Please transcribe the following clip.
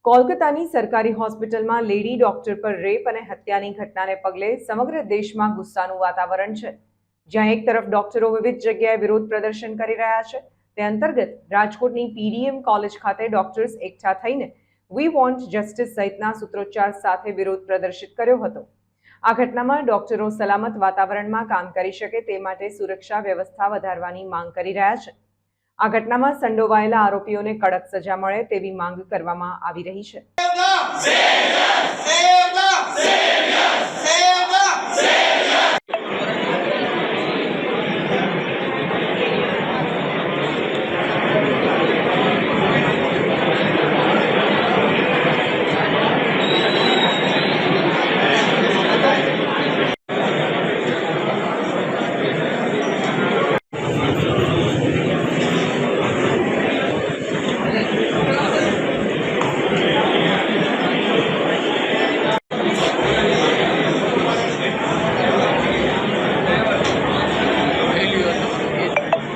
કોલકાતાની સરકારી હોસ્પિટલમાં lady doctor પર રેપ અને હત્યાની ઘટનાને પગલે સમગ્ર દેશમાં ગુસ્સાનું વાતાવરણ છે। જ્યાં એક તરફ ડોક્ટરો વિવિધ જગ્યાએ વિરોધ પ્રદર્શન કરી રહ્યા છે, તે અંતર્ગત રાજકોટની પીડીએમ કોલેજ ખાતે ડોક્ટર્સ એકઠા થઈને વી વોન્ટ જસ્ટિસ સહિતના સૂત્રોચ્ચાર સાથે વિરોધ પ્રદર્શિત કર્યો હતો। આ ઘટનામાં ડોક્ટરો સલામત વાતાવરણમાં કામ કરી શકે તે માટે સુરક્ષા વ્યવસ્થા વધારવાની માંગ કરી રહ્યા છે। આ ઘટનામાં સંડોવાયેલા આરોપીઓને કડક સજા મળે તેવી માંગ કરવામાં આવી રહી છે।